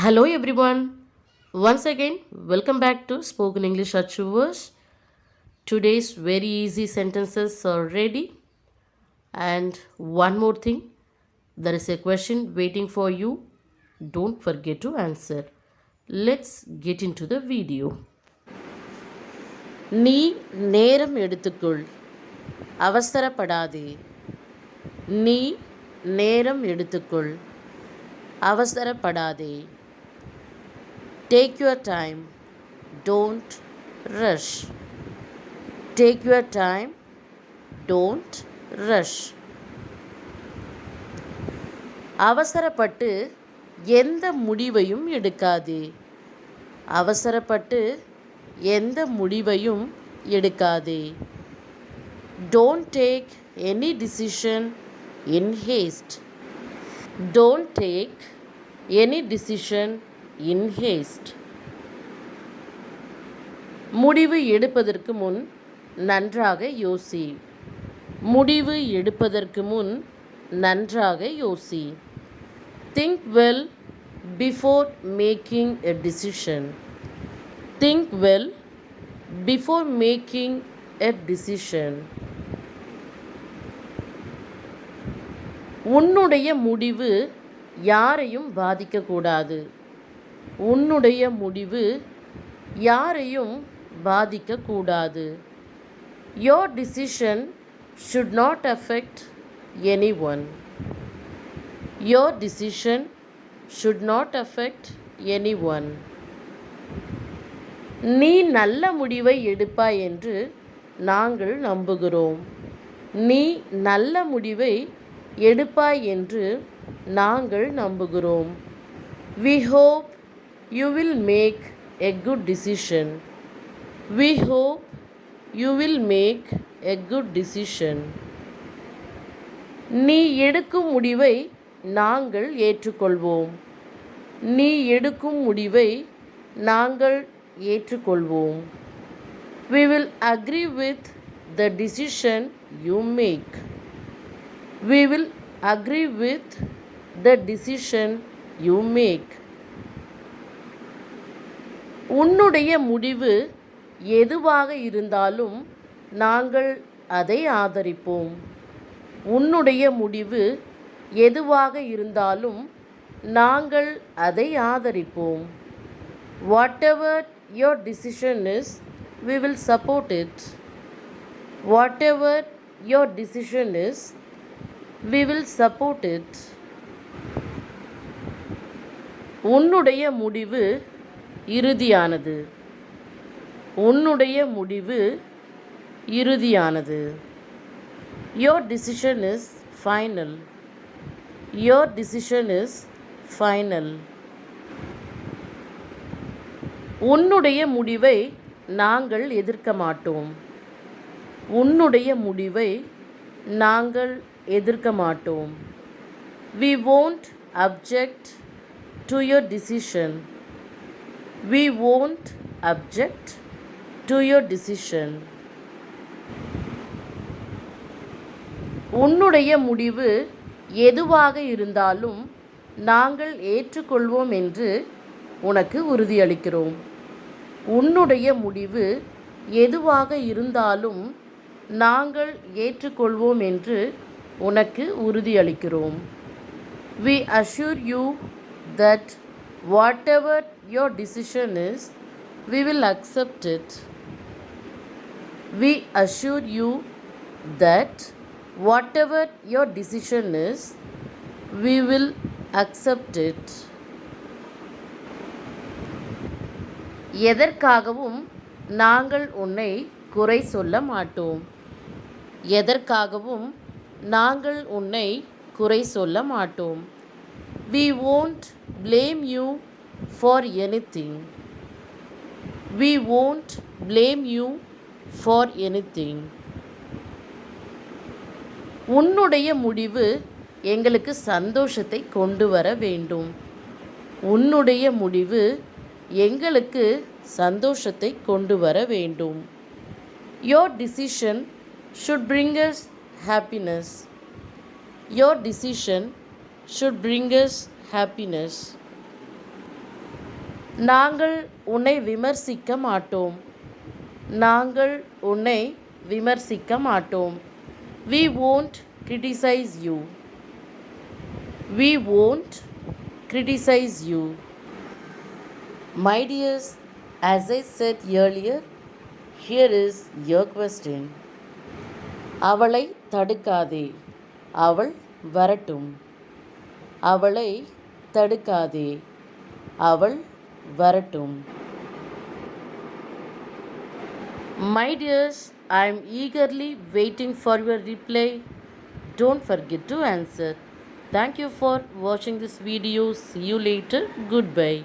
Hello everyone. Once again, welcome back to Spoken English Achievers. Today's very easy sentences are ready. And one more thing, there is a question waiting for you. Don't forget to answer. Let's get into the video. நீ நேரம் எடுத்துக்கொள், அவசரப்படாதே. நீ நேரம் எடுத்துக்கொள், அவசரப்படாதே. Take your time, don't rush. Take your time, don't rush. அவசரப்பட்டு எந்த முடிவையும் எடுக்காதே. அவசரப்பட்டு எந்த முடிவையும் எடுக்காதே. Don't take any decision in haste. Don't take any decision in haste. முடிவு எடுப்பதற்கு முன் நன்றாக யோசி. முடிவு எடுப்பதற்கு முன் நன்றாக யோசி. Think well before making a decision. Think well before making a decision. உன்னுடைய முடிவு யாரையும் பாதிக்கக்கூடாது. உன்னுடைய முடிவு யாரையும் பாதிக்கக்கூடாது. Your decision should not affect anyone. Your decision should not affect anyone. நீ நல்ல முடிவை எடுப்பாய் என்று நாங்கள் நம்புகிறோம். நீ நல்ல முடிவை எடுப்பாய் என்று நாங்கள் நம்புகிறோம். We hope you will make a good decision. We hope you will make a good decision. நீ எடுக்கும் முடிவை நாங்கள் ஏற்றுக்கொள்வோம். நீ எடுக்கும் முடிவை நாங்கள் ஏற்றுக்கொள்வோம். We will agree with the decision you make. We will agree with the decision you make. உன்னுடைய முடிவு எதுவாக இருந்தாலும் நாங்கள் அதை ஆதரிப்போம். உன்னுடைய முடிவு எதுவாக இருந்தாலும் நாங்கள் அதை ஆதரிப்போம். Whatever your decision is, we will support it. Whatever your decision is, we will support it. உன்னுடைய முடிவு இறுதியானது. உன்னுடைய முடிவு இறுதியானது. Your decision is final. Your decision is final. உன்னுடைய முடிவை நாங்கள் எதிர்க்க மாட்டோம். உன்னுடைய முடிவை நாங்கள் எதிர்க்க மாட்டோம். We won't object to your decision. We won't object to your decision. உன்னுடைய முடிவு எதுவாக இருந்தாலும் நாங்கள் ஏற்றுக்கொள்வோம் என்று உனக்கு உறுதியளிக்கிறோம். உன்னுடைய முடிவு எதுவாக இருந்தாலும் நாங்கள் ஏற்றுக்கொள்வோம் என்று உனக்கு உறுதியளிக்கிறோம். We assure you that whatever your decision is, we will accept it. We assure you that whatever your decision is, we will accept it. எதற்காகவும் நாங்கள் உன்னை குறை சொல்ல மாட்டோம். எதற்காகவும் நாங்கள் உன்னை குறை சொல்ல மாட்டோம். We won't blame you for anything. We won't blame you for anything. உன்னுடைய முடிவு எங்களுக்கு சந்தோஷத்தை கொண்டு வர வேண்டும். உன்னுடைய முடிவு எங்களுக்கு சந்தோஷத்தை கொண்டு வர வேண்டும். Your decision should bring us happiness. Your decision should bring us happiness. நாங்கள் உன்னை விமர்சிக்க மாட்டோம். நாங்கள் உன்னை விமர்சிக்க மாட்டோம். We won't criticize you. We won't criticize you. My dears, as I said earlier, here is your question. அவளை தடுக்காதே, அவள் வரட்டும். அவளை தடுக்காதே, அவள் வரட்டும். My dears, I am eagerly waiting for your reply. Don't forget to answer. Thank you for watching this video. See you later. Goodbye.